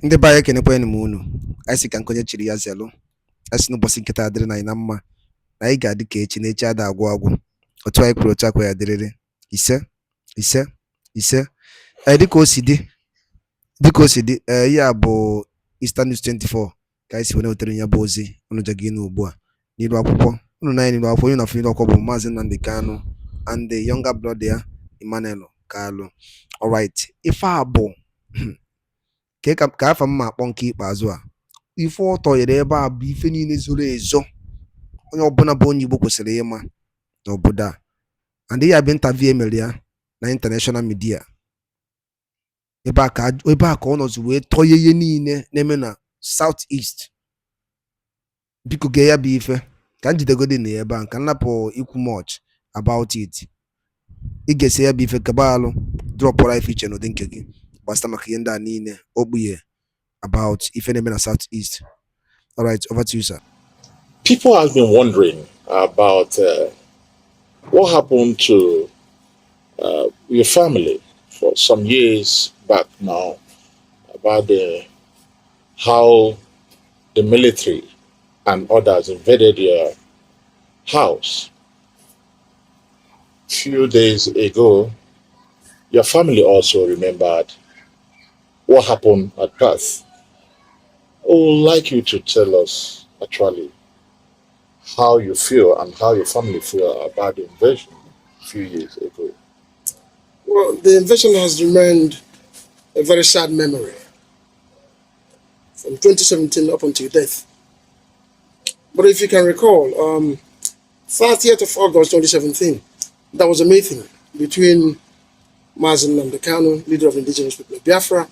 Ndị be anyị ekenekwanụ m unu. Anyị sị ka nkonye chiri ya zelu. Anyị sị n'ụbọchị nkịta adịrị na anyị na mma. Na anyị ga-adị ka echi na echi ada agwụ agwụ. Otu anyị kwuru otu akwa ya dịrịrị. Ise. Dịka o si dị, ya bụ Eastern News 24 ka anyị si wee wetara ya bụ ozi unu jaga ịnụ ugbu a. N'ilu akwụkwọ, unu na anyị n'ilu akwụkwọ, onye na-afụ n'ilu akwụkwọ bụ Maazị Nnamdi Kanu and the younger brother ya, Emmanuel Kalu. Alright, ife a bụ ka afa mma akpọ nke ikpeazụ a. Ife ọ tọnyere ebe a bụ ife niile zoro ezo onye ọbụla bụ onye Igbo kwesịrị ịma n'obodo a. And ya bụ interview emere ya na international media. Ebe a ka ọ nọzi wee tọnye ihe niile na-eme na South East. Biko gee ya bụ ife ka m jidegodi na ebe a, ka m napụ ikwu much about it. Ị ga-esi ya bụ ife kabalụ dropụra ife iche n'ụdị nke gị gbasara maka ihe ndị a niile o kpughe about ife na-eme na South East. All right, over to you, sir. People have been wondering about what happened to your family for some years back now, about how the military and others invaded your house. Few days ago, your family also remembered what happened at Perth. I would like you to tell us actually how you feel and how your family feel about the invasion a few years ago. Well, the invasion has remained a very sad memory from 2017 up until death. But if you can recall, 30th of August 2017, there was a meeting between Maazị Nnamdi Kanu, leader of the indigenous people of Biafra,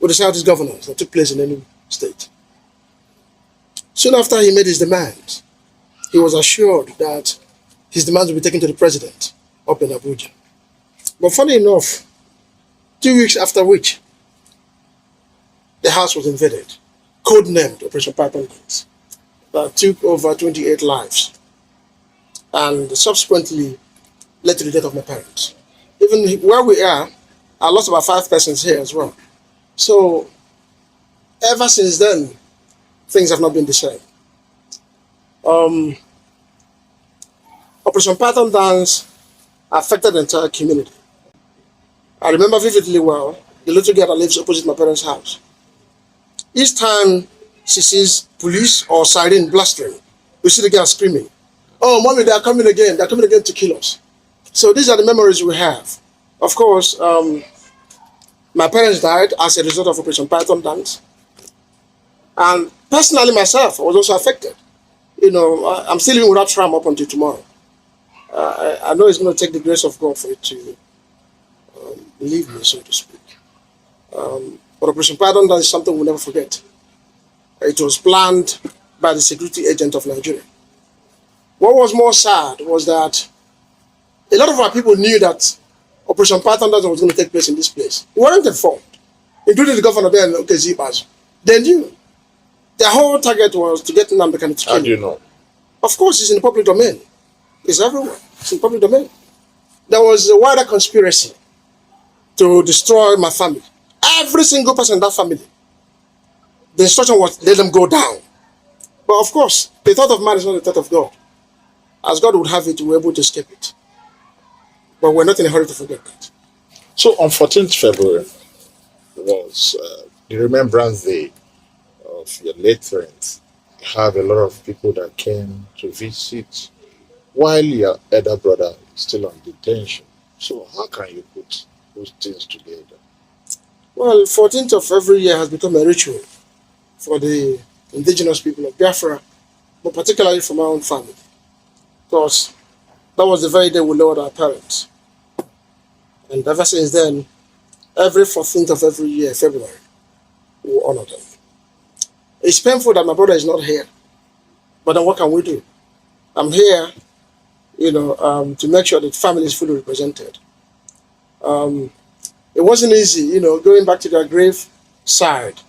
with the Southeast governors that took place in any state. Soon after he made his demands, he was assured that his demands would be taken to the president up in Abuja. But funny enough, 2 weeks after which, the house was invaded, codenamed Operation Python Dance, that took over 28 lives and subsequently led to the death of my parents. Even where we are, I lost about 5 persons here as well. So ever since then, things have not been the same. Operation Python Dance affected the entire community. I remember vividly well the little girl that lives opposite my parents' house. Each time she sees police or siren blastering, we see the girl screaming, "Oh, mommy, they're coming again to kill us." So these are the memories we have. Of course, my parents died as a result of Operation Python Dance. And personally myself, I was also affected. You know, I'm still living without tram up until tomorrow. I know it's going to take the grace of God for it to leave me, so to speak. But Operation Python Dance is something we'll never forget. It was planned by the security agent of Nigeria. What was more sad was that a lot of our people knew that Operation Python Dance was going to take place in this place. We weren't informed, including the governor there in Okezibas. They knew. Their whole target was to get Nnamdi Kanu to kill. How do you know? Of course, it's in the public domain. It's everywhere. It's in the public domain. There was a wider conspiracy to destroy my family. Every single person in that family. The instruction was let them go down. But of course, the thought of man is not the thought of God. As God would have it, we were able to escape it. But we're not in a hurry to forget that. So on 14th February was the Remembrance Day of your late parents. You have a lot of people that came to visit while your elder brother is still on detention. So how can you put those things together? Well, 14th of every year has become a ritual for the indigenous people of Biafra, but particularly for my own family. Because that was the very day we lowered our parents. And ever since then, every 14th of every year, February, we will honor them. It's painful that my brother is not here, but then what can we do? I'm here, to make sure that family is fully represented. It wasn't easy, going back to their grave side,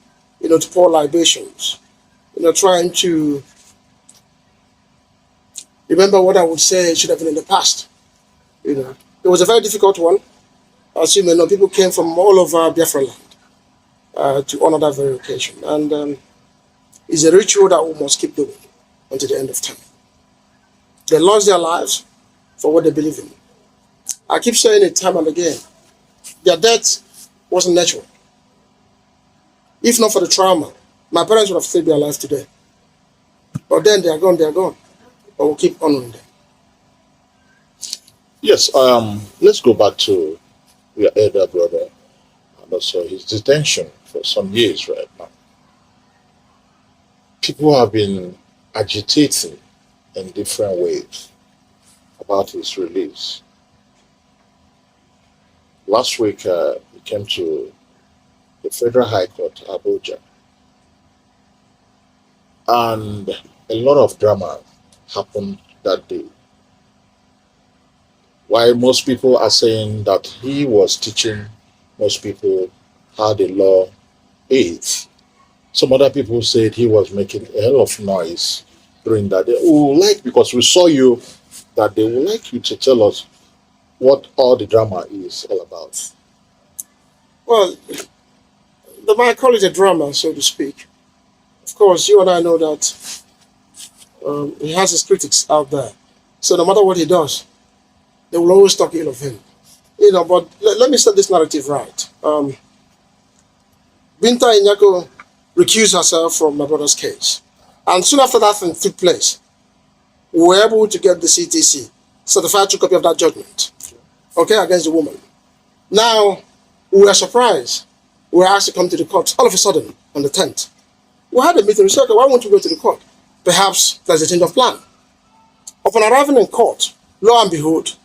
to pour libations, trying to remember what I would say should have been in the past. It was a very difficult one. As you may know, people came from all over Biafra land. to honor that very occasion. And it's a ritual that we must keep doing until the end of time. They lost their lives for what they believe in. I keep saying it time and again. Their death wasn't natural. If not for the trauma, my parents would have still been alive today. But then they are gone, but we'll keep honoring them. Yes, let's go back to your elder brother and also his detention for some years right now. People have been agitating in different ways about his release. Last week, he came to the Federal High Court, Abuja, and a lot of drama happened that day. While most people are saying that he was teaching most people how the law is, some other people said he was making a hell of noise during that day. We would like, because we saw you, that they would like you to tell us what all the drama is all about. Well, they might call it a drama, so to speak. Of course, you and I know that he has his critics out there. So no matter what he does, they will always talk ill of him. But let me set this narrative right. Binta Inyako recused herself from my brother's case. And soon after that thing took place, we were able to get the CTC, certified true copy of that judgment, against the woman. Now, we were surprised. We were asked to come to the court all of a sudden on the 10th. We had a meeting. We said, okay, why won't we go to the court? Perhaps there's a change of plan. Upon arriving in court, lo and behold,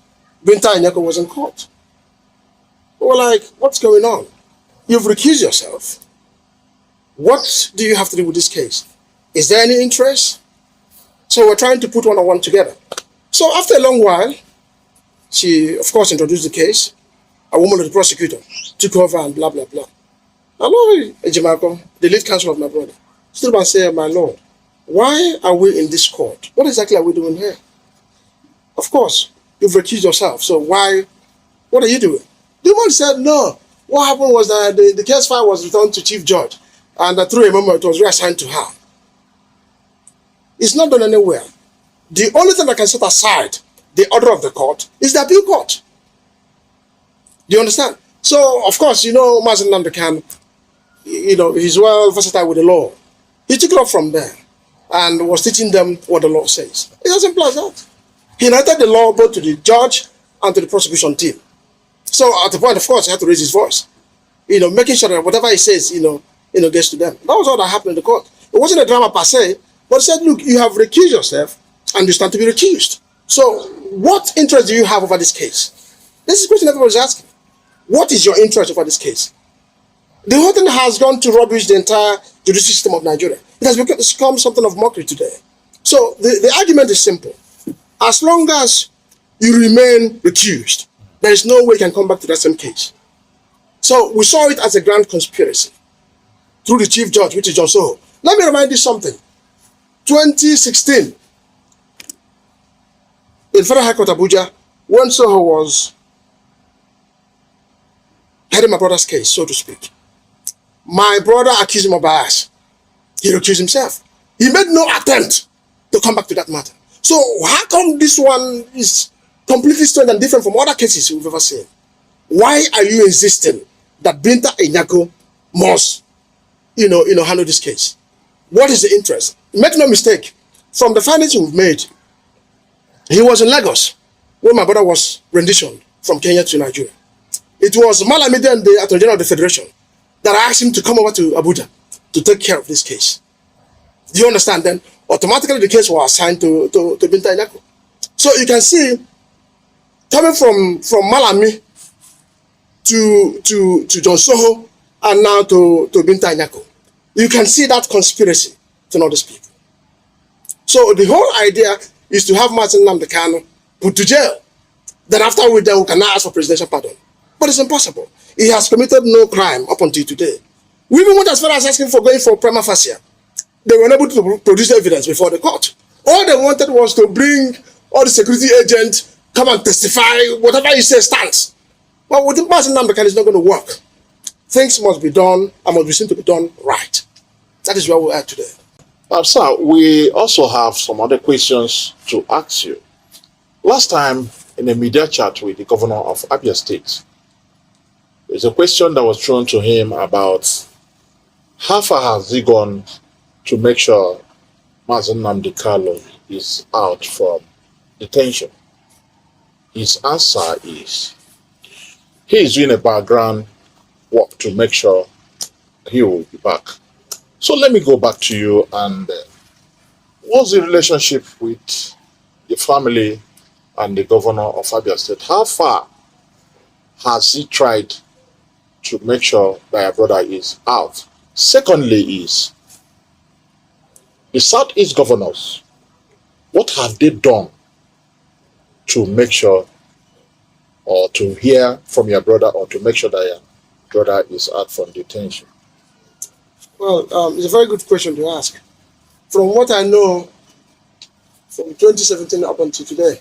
Binta Inyako was in court. We were like, what's going on? You've recused yourself. What do you have to do with this case? Is there any interest? So we're trying to put one on one together. So after a long while, she, of course, introduced the case. A woman of the prosecutor took over and blah, blah, blah. Hello, Ejimako, the lead counsel of my brother, stood up and said, my lord, why are we in this court? What exactly are we doing here? Of course, you've recused yourself. So what are you doing? The woman said, no. What happened was that the case file was returned to chief judge, and through a memo, it was reassigned to her. It's not done anywhere. The only thing that can set aside the order of the court is the appeal court. Do you understand? So, of course, Mazen Namdekan, he's well versatile with the law. He took it up from there and was teaching them what the law says. It's as simple as that. He narrated the law both to the judge and to the prosecution team. So at the point, of course, he had to raise his voice, making sure that whatever he says, gets to them. That was all that happened in the court. It wasn't a drama per se, but he said, look, you have recused yourself and you stand to be recused. So what interest do you have over this case? This is the question everybody's asking. What is your interest over this case? The whole thing has gone to rubbish the entire judicial system of Nigeria. It has become something of mockery today. So the argument is simple. As long as you remain recused, there is no way you can come back to that same case. So we saw it as a grand conspiracy through the chief judge, which is John Soho. Let me remind you something. 2016, in Federal High Court Abuja, when Soho was heading my brother's case, so to speak, my brother accused him of bias. He recused himself. He made no attempt to come back to that matter. So how come this one is completely strange and different from other cases we've ever seen? Why are you insisting that Binta Inyako must, handle this case? What is the interest? Make no mistake, from the findings we've made, he was in Lagos when my brother was renditioned from Kenya to Nigeria. It was Malamide and the Attorney General of the Federation that asked him to come over to Abuja to take care of this case. Do you understand? Then automatically the case was assigned to Binta Inyako. So you can see, coming from Malami to John Soho and now to Binta Inyako, you can see that conspiracy to know these people. So the whole idea is to have Martin Namdekano put to jail. Then after we can now ask for presidential pardon. But it's impossible. He has committed no crime up until today. We even went as far as asking for going for prima facie. They were unable to produce evidence before the court. All they wanted was to bring all the security agents, come and testify, whatever he says stands. But with Martin Namdekano, it's not going to work. things must be done and must be seen to be done right. That is where we are today. Sir, we also have some other questions to ask you. Last time in a media chat with the governor of Abia State, there's a question that was thrown to him about how far has he gone to make sure Mazen Nnamdi Kanu is out from detention. His answer is he is doing a background work to make sure he will be back. So let me go back to you and what's the relationship with the family and the governor of Abia State? How far has he tried to make sure that your brother is out? Secondly is the Southeast governors, what have they done to make sure or to hear from your brother or to make sure that your brother is out from detention? Well, it's a very good question to ask. From what I know, from 2017 up until today,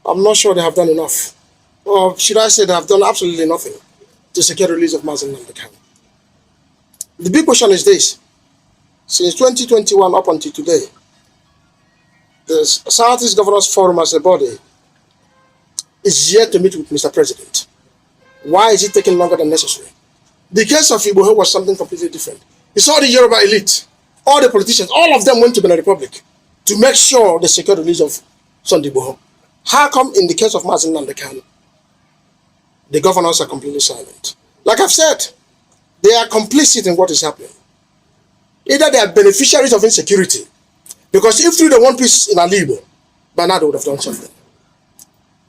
I'm not sure they have done enough. Or should I say they have done absolutely nothing to secure the release of Mazen Nnamdi Kanu. The big question is this. Since 2021 up until today, the Southeast Governors Forum as a body is yet to meet with Mr. President. Why is it taking longer than necessary? The case of Igboho was something completely different. You saw the Yoruba elite, all the politicians, all of them went to Benin Republic to make sure they secure the release of Sunday Igboho. How come in the case of Mazen Nnamdi Kanu, the governors are completely silent? Like I've said, they are complicit in what is happening. Either they are beneficiaries of insecurity, because if through the one piece in Alibo, by now they would have done something.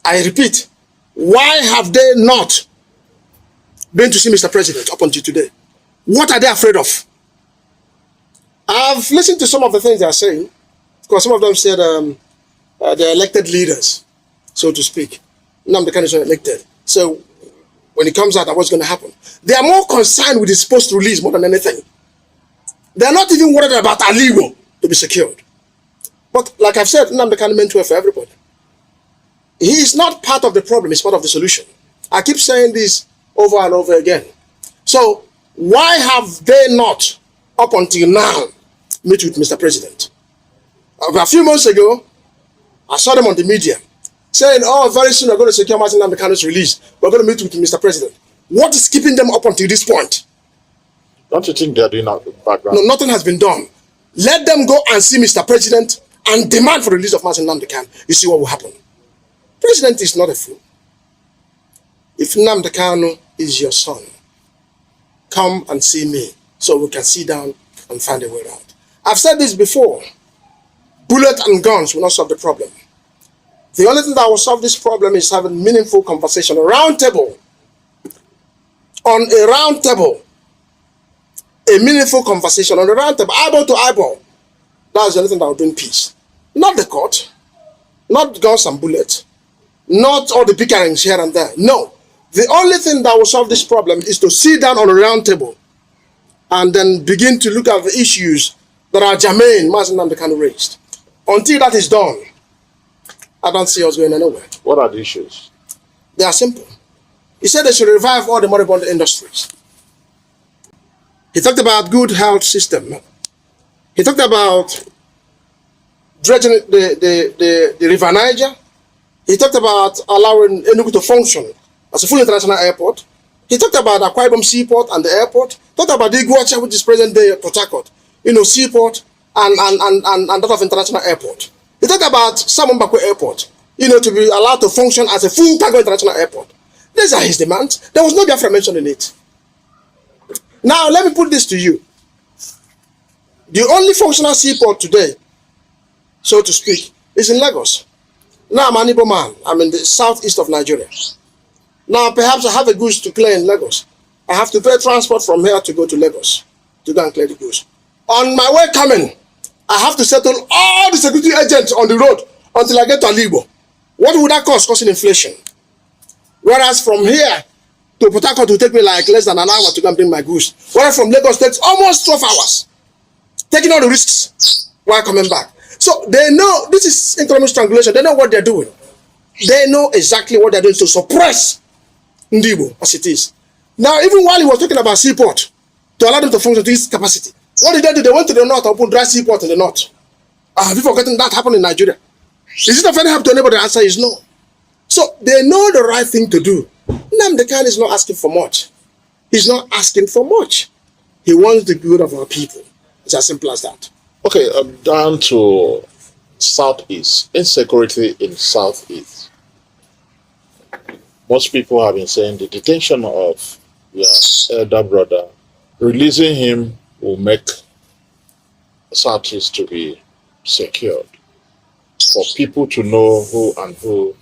I repeat, why have they not been to see Mr. President up until today? What are they afraid of? I've listened to some of the things they are saying, because some of them said they're elected leaders, so to speak. Nnamdi Kanu is not elected. So when it comes out, what's going to happen? They are more concerned with his post-release more than anything. They are not even worried about Alibo to be secured. But like I've said, Nnamdi Kanu meant well for everybody. He is not part of the problem, he's part of the solution. I keep saying this over and over again. So why have they not, up until now, met with Mr. President? A few months ago, I saw them on the media saying, oh, very soon we're going to secure Mazen Nnamdi Kanu's release. We're going to meet with Mr. President. What is keeping them up until this point? Don't you think they're doing that in the background? No, nothing has been done. Let them go and see Mr. President and demand for the release of Mazen Nnamdi Kanu. You see what will happen. President is not a fool. If Nnamdi Kanu is your son, come and see me so we can sit down and find a way out. I've said this before. Bullet and guns will not solve the problem. The only thing that will solve this problem is having meaningful conversation, a round table. On a round table, a meaningful conversation on a round table, eyeball to eyeball. That's the only thing that will bring peace. Not the court, not guns and bullets, not all the bickerings here and there. No. The only thing that will solve this problem is to sit down on a round table and then begin to look at the issues that are germane Mazen Nnamdi Kanu raised. Until that is done, I don't see us going anywhere. What are the issues? They are simple. He said they should revive all the moribund industries. He talked about good health system. He talked about dredging the River Niger. He talked about allowing Enugu to function as a full international airport. He talked about Akwa Ibom Seaport and the airport. He talked about the Iguacha, which is present day Port Harcourt, seaport and that of international airport. He talked about Samumbakwe Airport, to be allowed to function as a full cargo international airport. These are his demands. There was no Biafra mentioned in it. Now, let me put this to you. The only functional seaport today, so to speak, is in Lagos. Now, I'm an Igbo man. I'm in the southeast of Nigeria. Now, perhaps I have a goods to clear in Lagos. I have to pay transport from here to go to Lagos to go and clear the goods. On my way coming, I have to settle all the security agents on the road until I get to Alibo. What would that cost? Causing inflation. Whereas from here to Port Harcourt will take me like less than an hour to go and bring my goods. Whereas from Lagos takes almost 12 hours. Taking all the risks while coming back. So they know this is economic strangulation. They know what they're doing. They know exactly what they're doing to suppress Ndibo as it is. Now, even while he was talking about seaport, to allow them to function to its capacity, what did they do? They went to the north and opened dry seaport in the north. Have you forgotten that happened in Nigeria? Is it of any help to anybody? The answer is no. So they know the right thing to do. Nnamdi Kanu is not asking for much. He's not asking for much. He wants the good of our people. It's as simple as that. Okay, down to Southeast. Insecurity in Southeast. Most people have been saying the detention of your elder brother, releasing him will make Southeast to be secured, for people to know who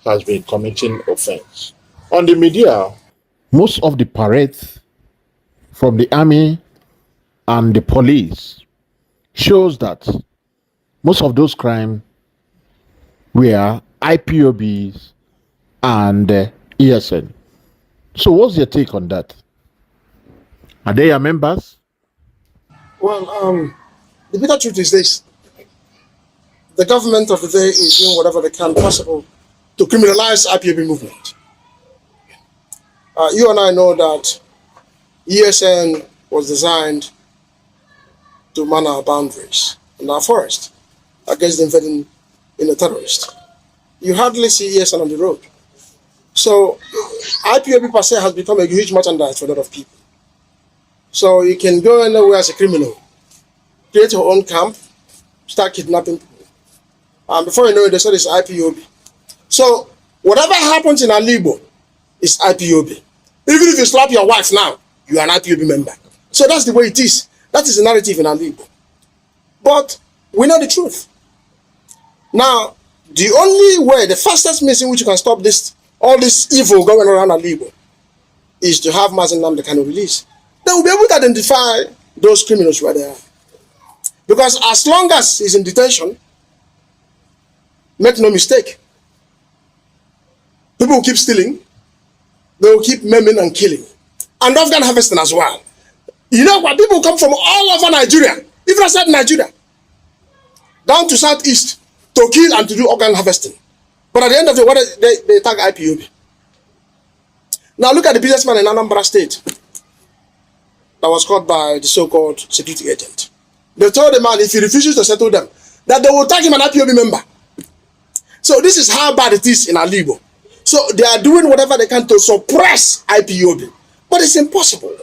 has been committing offense. On the media, most of the parades from the army and the police shows that most of those crimes were IPOBs and ESN. So what's your take on that? Are they your members? Well, the bitter truth is this. The government of the day is doing whatever they can possible to criminalize IPOB movement. You and I know that ESN was designed to man our boundaries in our forest against the invading terrorist. You hardly see ESN on the road. So IPOB per se has become a huge merchandise for a lot of people. So you can go anywhere as a criminal, create your own camp, start kidnapping people. And before you know it, they said it's IPOB. So whatever happens in Alibo is IPOB. Even if you slap your wife now, you are an IPOB member. So that's the way it is. That is the narrative in Alibo. But we know the truth. Now, the only way, the fastest means in which you can stop all this evil going around Alibo is to have Mazi Nnamdi Kanu release. They will be able to identify those criminals where they are. Because as long as he's in detention, make no mistake, people will keep stealing, they will keep maiming and killing, and organ harvesting as well. You know what? People come from all over Nigeria, even outside Nigeria, down to Southeast to kill and to do organ harvesting. But at the end of the day, they tag IPOB. Now look at the businessman in Anambra State that was caught by the so-called security agent. They told the man if he refuses to settle them, that they will tag him an IPOB member. So this is how bad it is in Alibo. So they are doing whatever they can to suppress IPOB. But it's impossible.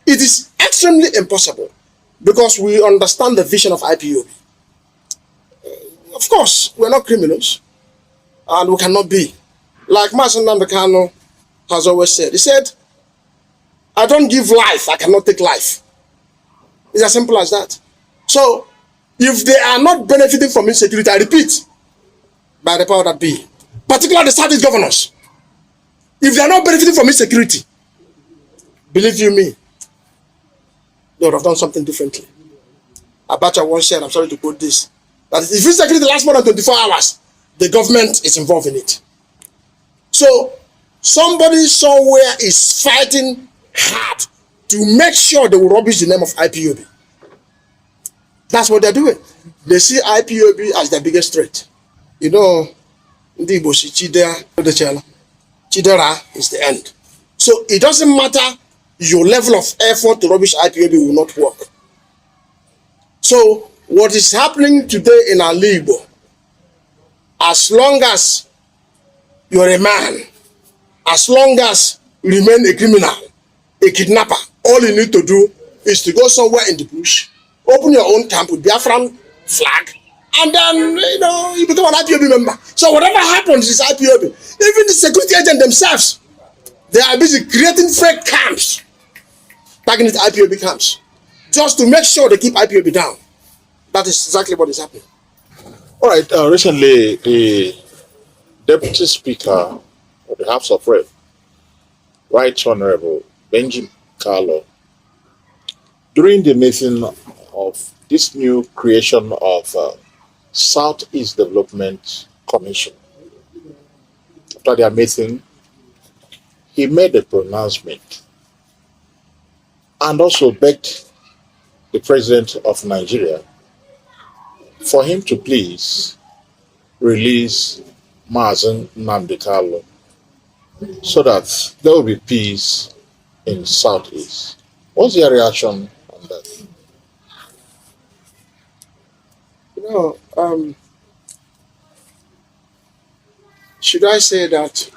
It is extremely impossible because we understand the vision of IPOB. Of course, we're not criminals and we cannot be. Like Mazi Nnamdi Kanu has always said. He said, I don't give life, I cannot take life. It's as simple as that. So if they are not benefiting from insecurity, I repeat, by the power that be, particularly the Southeast governors, if they are not benefiting from insecurity, believe you me, they would have done something differently. Abacha once said, I'm sorry to quote this, that if insecurity lasts more than 24 hours, the government is involved in it. So somebody somewhere is fighting hard to make sure they will rubbish the name of IPOB. That's what they're doing. They see IPOB as their biggest threat. You know, ndị Igbo si Chidera is the end. So it doesn't matter your level of effort to rubbish IPOB will not work. So what is happening today in Alibo, as long as you're a man, as long as you remain a criminal, a kidnapper, all you need to do is to go somewhere in the bush, open your own camp with Biafran flag, and then, you become an IPOB member. So whatever happens is IPOB. Even the security agents themselves, they are busy creating fake camps, tagging it IPOB camps, just to make sure they keep IPOB down. That is exactly what is happening. All right. Recently, the Deputy Speaker of the House of Rep, Right Honorable Benjamin Carlo, during the meeting of this new creation of Southeast Development Commission, after their meeting, he made a pronouncement and also begged the President of Nigeria for him to please release Mazi Nnamdi Kanu so that there will be peace in Southeast. What's your reaction on that? You know, should I say that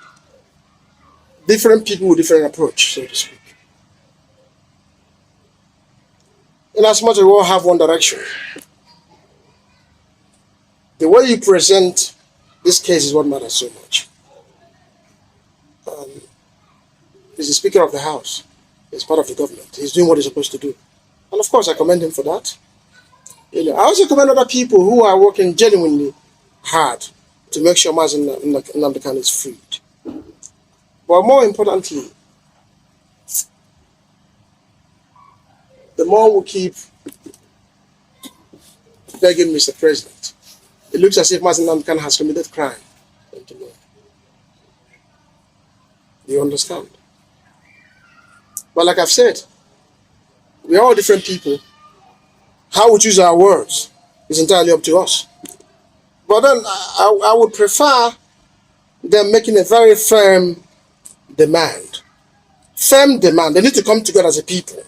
different people with different approach, so to speak. In as much as we all have one direction, the way you present this case is what matters so much. He's the Speaker of the House. He's part of the government. He's doing what he's supposed to do. And of course, I commend him for that. You know, I also commend other people who are working genuinely hard to make sure Mazen Nnamdi Kanu is freed. But more importantly, the more we keep begging Mr. President, it looks as if Mazen Nnamdi Kanu has committed crime. Do you understand? But like I've said, we are all different people. How we choose our words is entirely up to us. But then I would prefer them making a very firm demand. Firm demand. They need to come together as a people,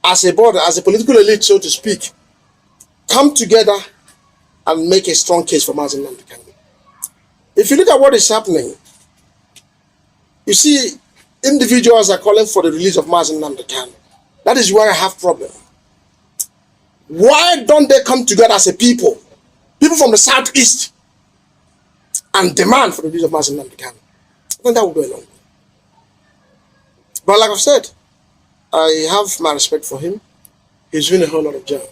as a body, as a political elite, so to speak. Come together and make a strong case for Mazen Nnamdi Kanu. If you look at what is happening, you see individuals are calling for the release of Mazen Nnamdi Kanu. That is where I have problem. Why don't they come together as a people from the Southeast, and demand for the release of Mazen Nnamdi Kanu? I think that will go a long way. But like I've said, I have my respect for him. He's doing a whole lot of job,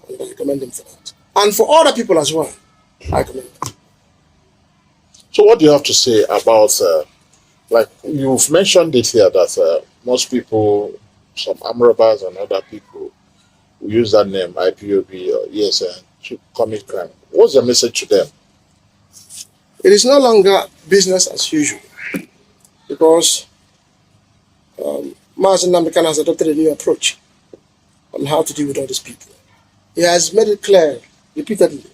and I commend him for that. And for other people as well, I commend him. So, what do you have to say about, like you've mentioned it here, that most people, some arm robbers and other people, who use that name, IPOB or ESN, to commit crime? What's your message to them? It is no longer business as usual, because Mazen Nnamdi Kanu has adopted a new approach on how to deal with all these people. He has made it clear repeatedly.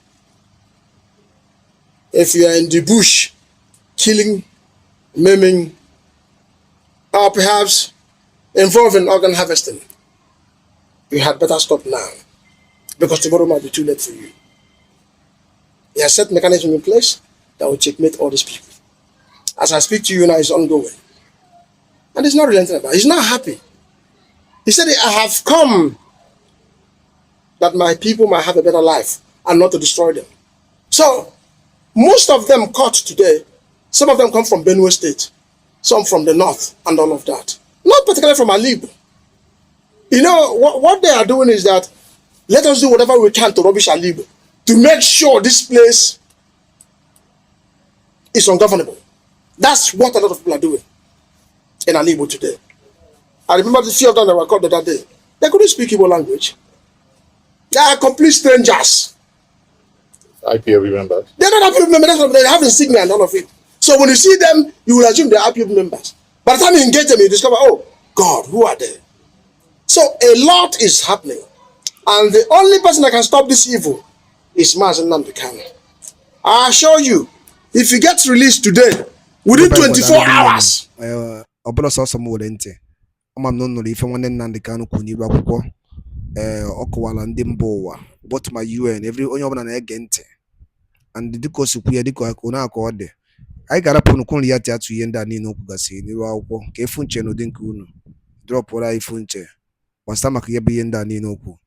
If you are in the bush, killing, maiming, or perhaps involved in organ harvesting, you had better stop now, because tomorrow might be too late for you. He has set mechanisms in place that will checkmate all these people. As I speak to you now, it's ongoing. And he's not relenting about it. He's not happy. He said, I have come that my people might have a better life and not to destroy them. So, most of them caught today, some of them come from Benue State, some from the north and all of that. Not particularly from Alibu. You know, what they are doing is that, let us do whatever we can to rubbish Alibu, to make sure this place is ungovernable. That's what a lot of people are doing in Alibu today. I remember the few of them that were caught the other day. They couldn't speak Igbo language. They are complete strangers. IPOB members? They're not IPOB members. They have insignia and all of it. So when you see them, you will assume they're IPOB members. By the time you engage them, you discover, oh, God, who are they? So a lot is happening. And the only person that can stop this evil is Mazen Nnamdi Kanu. I assure you, if he gets released today, within 24 hours. Ọbụla sọsọ m were ntị ọma m na nụrụ ife nwanne Nnamdi Kanu kwuru n'iru akwụkwọ ọ kọwara ndị mba ụwa both ma UN onye ọbụla na-ege ntị and dịka o sikwu ya dịka onye aka ọ dị anyị ga-arapụ nnukwu nri ya atụ ihe ndị a niile okwu gasịrị n'iru akwụkwọ ka efu nche n'ụdị nke unu drọpụrụ anyị ifu nche gbasara maka ihe bụ ihe ndị a niile okwu